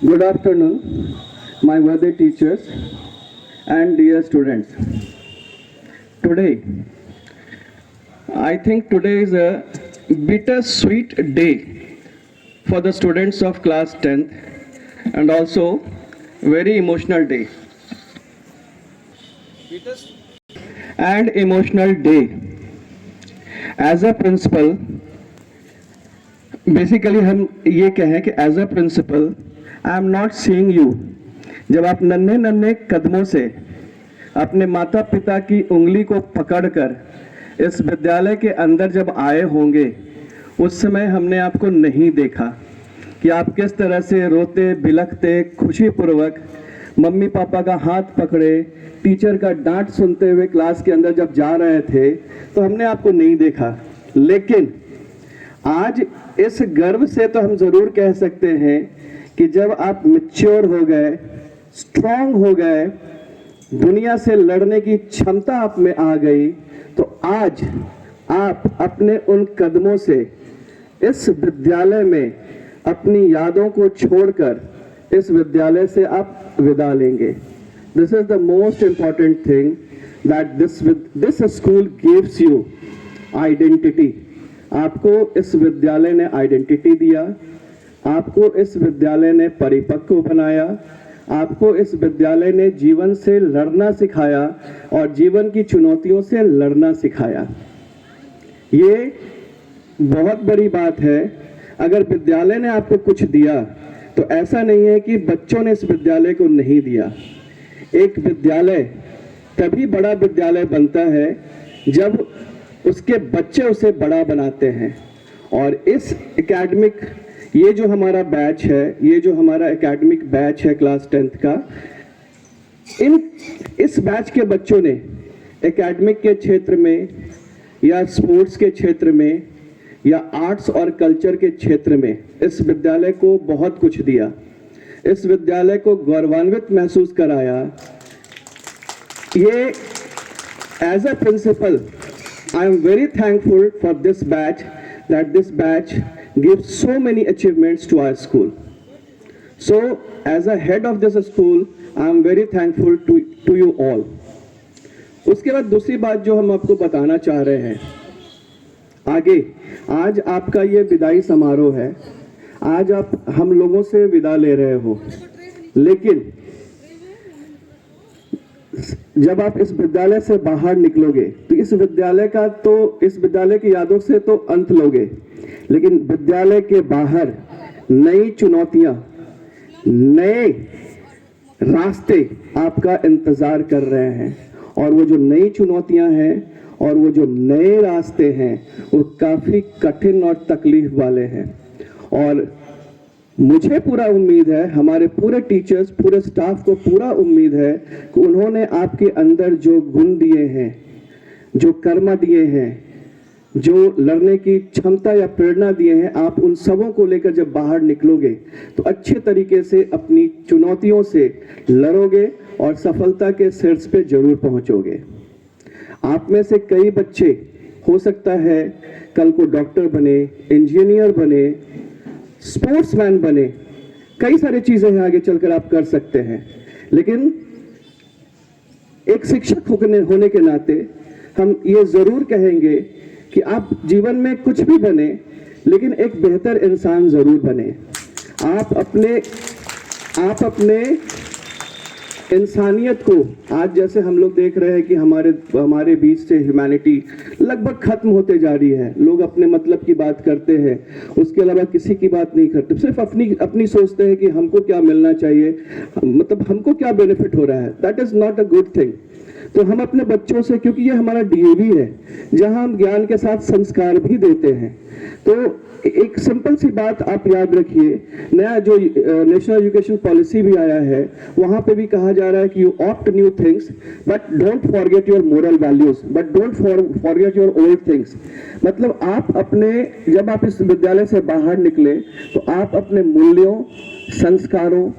Good afternoon, my worthy teachers and dear students. Today, I think today is a bittersweet day for the students of class 10th and also very emotional day. And emotional day. As a principal, basically हम ये कहें कि as a principal I am not seeing you. जब आप नन्हे नन्हे कदमों से अपने माता पिता की उंगली को पकड़कर इस विद्यालय के अंदर जब आए होंगे, उस समय हमने आपको नहीं देखा कि आप किस तरह से रोते बिलखते खुशीपूर्वक मम्मी पापा का हाथ पकड़े टीचर का डांट सुनते हुए क्लास के अंदर जब जा रहे थे, तो हमने आपको नहीं देखा। लेकिन आज इस गर्व से तो हम जरूर कह सकते हैं कि जब आप मैच्योर हो गए, स्ट्रांग हो गए, दुनिया से लड़ने की क्षमता आप में आ गई, तो आज आप अपने उन कदमों से इस विद्यालय में अपनी यादों को छोड़कर इस विद्यालय से आप विदा लेंगे। This is the most important thing that this school gives you identity. आपको इस विद्यालय ने आइडेंटिटी दिया, आपको इस विद्यालय ने परिपक्व बनाया, आपको इस विद्यालय ने जीवन से लड़ना सिखाया और जीवन की चुनौतियों से लड़ना सिखाया। ये बहुत बड़ी बात है। अगर विद्यालय ने आपको कुछ दिया तो ऐसा नहीं है कि बच्चों ने इस विद्यालय को नहीं दिया। एक विद्यालय तभी बड़ा विद्यालय बनता है जब उसके बच्चे उसे बड़ा बनाते हैं। और इस एकेडमिक, ये जो हमारा बैच है, ये जो हमारा एकेडमिक बैच है क्लास 10th का, इस बैच के बच्चों ने एकेडमिक के क्षेत्र में या स्पोर्ट्स के क्षेत्र में या आर्ट्स और कल्चर के क्षेत्र में इस विद्यालय को बहुत कुछ दिया, इस विद्यालय को गौरवान्वित महसूस कराया। ये as a principal I am very thankful for this batch, that this batch gives so many achievements to our school. So as a head of this school, I am very thankful to you all. उसके बाद दूसरी बात जो हम आपको बताना चाह रहे हैं, आगे आज आपका ये विदाई समारोह है। आज आप हम लोगों से विदा ले रहे हो, लेकिन जब आप इस विद्यालय से बाहर निकलोगे तो इस विद्यालय की यादों से तो अंत लोगे, लेकिन विद्यालय के बाहर नई चुनौतियां, नए रास्ते आपका इंतजार कर रहे हैं। और वो जो नई चुनौतियां हैं और वो जो नए रास्ते हैं वो काफी कठिन और तकलीफ वाले हैं। और मुझे पूरा उम्मीद है, हमारे पूरे टीचर्स, पूरे स्टाफ को पूरा उम्मीद है कि उन्होंने आपके अंदर जो गुण दिए हैं, जो कर्म दिए हैं, जो लड़ने की क्षमता या प्रेरणा दिए हैं, आप उन सबों को लेकर जब बाहर निकलोगे तो अच्छे तरीके से अपनी चुनौतियों से लड़ोगे और सफलता के शीर्ष पे जरूर पहुंचोगे। आप में से कई बच्चे हो सकता है कल को डॉक्टर बने, इंजीनियर बने, स्पोर्ट्समैन बने, कई सारी चीजें हैं आगे चलकर आप कर सकते हैं। लेकिन एक शिक्षक होने के नाते हम ये जरूर कहेंगे कि आप जीवन में कुछ भी बने, लेकिन एक बेहतर इंसान जरूर बने। आप अपने इंसानियत को, आज जैसे हम लोग देख रहे हैं कि हमारे बीच से ह्यूमैनिटी लगभग खत्म होते जा रही है। लोग अपने मतलब की बात करते हैं, उसके अलावा किसी की बात नहीं करते, सिर्फ अपनी सोचते हैं कि हमको क्या मिलना चाहिए, मतलब हमको क्या बेनिफिट हो रहा है। That is not a good thing. तो हम अपने बच्चों से, क्योंकि ये हमारा डीएवी है जहां हम ज्ञान के साथ संस्कार भी देते हैं, तो एक सिंपल सी बात आप याद रखिए। नया जो नेशनल एजुकेशन पॉलिसी भी आया है, वहां पे भी कहा जा रहा है कि you opt new things but don't forget your moral values, but don't forget your old things. मतलब जब आप इस विद्यालय से बाहर निकले तो आप अपने मूल्यों, संस्कारों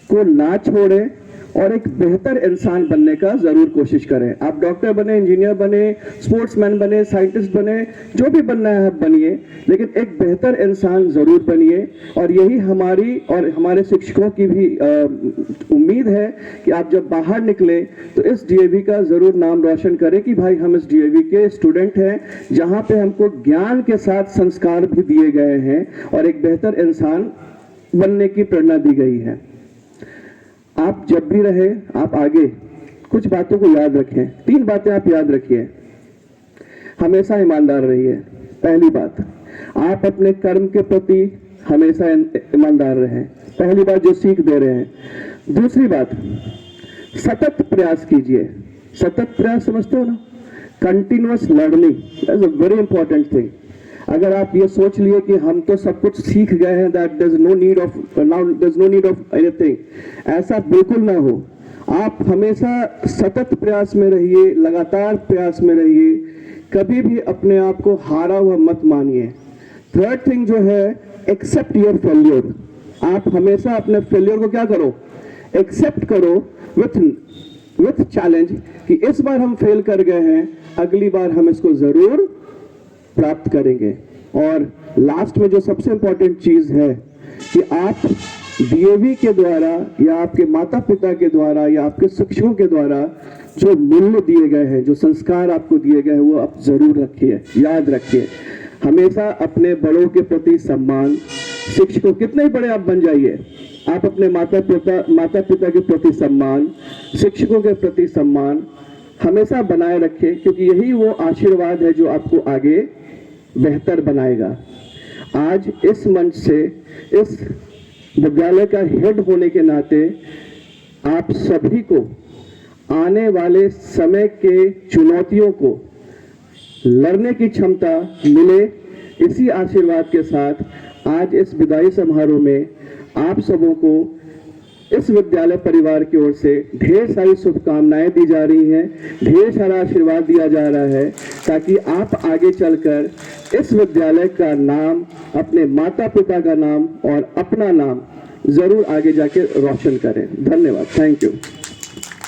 को ना छोड़ें और एक बेहतर इंसान बनने का जरूर कोशिश करें। आप डॉक्टर बने, इंजीनियर बने, स्पोर्ट्समैन बने, साइंटिस्ट बने, जो भी बनना है आप बनिए, लेकिन एक बेहतर इंसान जरूर बनिए। और यही हमारी और हमारे शिक्षकों की भी उम्मीद है कि आप जब बाहर निकले तो इस डीएवी का जरूर नाम रोशन करें कि भाई हम इस डीएवी के स्टूडेंट हैं, जहां पे हमको ज्ञान के साथ संस्कार भी दिए गए हैं और एक बेहतर इंसान बनने की प्रेरणा दी गई है। आप जब भी रहे, आप आगे कुछ बातों को याद रखें। 3 बातें आप याद रखिए। हमेशा ईमानदार रहिए। पहली बात, आप अपने कर्म के प्रति हमेशा ईमानदार रहें। पहली बात जो सीख दे रहे हैं। दूसरी बात, सतत प्रयास कीजिए। सतत प्रयास समझते हो ना? Continuous learning is a very important thing. अगर आप ये सोच लिए कि हम तो सब कुछ सीख गए हैं, that there is no need of anything, ऐसा बिल्कुल ना हो। आप हमेशा सतत प्रयास में रहिए, लगातार प्रयास में रहिए, कभी भी अपने आप को हारा हुआ मत मानिए। थर्ड थिंग जो है, एक्सेप्ट योर फेल्योर। आप हमेशा अपने फेल्योर को क्या करो? एक्सेप्ट करो विथ चैलेंज कि इस बार हम फेल कर गए हैं, अगली बार हम इसको जरूर प्राप्त करेंगे। और लास्ट में जो सबसे इंपॉर्टेंट चीज है कि आप डीएवी के द्वारा या आपके माता पिता के द्वारा या आपके शिक्षकों के द्वारा जो मूल्य दिए गए हैं, जो संस्कार आपको दिए गए हैं, वो आप जरूर रखिए, याद रखिए। हमेशा अपने बड़ों के प्रति सम्मान, शिक्षकों कितने ही बड़े आप बन जाइए, आप अपने माता पिता के प्रति सम्मान, शिक्षकों के प्रति सम्मान हमेशा बनाए रखें, क्योंकि यही वो आशीर्वाद है जो आपको आगे बेहतर बनाएगा। आज इस मंच से, इस विद्यालय का हेड होने के नाते आप सभी को आने वाले समय के चुनौतियों को लड़ने की क्षमता मिले, इसी आशीर्वाद के साथ आज इस विदाई समारोह में आप सबों को इस विद्यालय परिवार की ओर से ढेर सारी शुभकामनाएं दी जा रही हैं, ढेर सारा आशीर्वाद दिया जा रहा है, ताकि आप आगे चलकर इस विद्यालय का नाम, अपने माता पिता का नाम और अपना नाम जरूर आगे जाके रोशन करें। धन्यवाद। Thank you.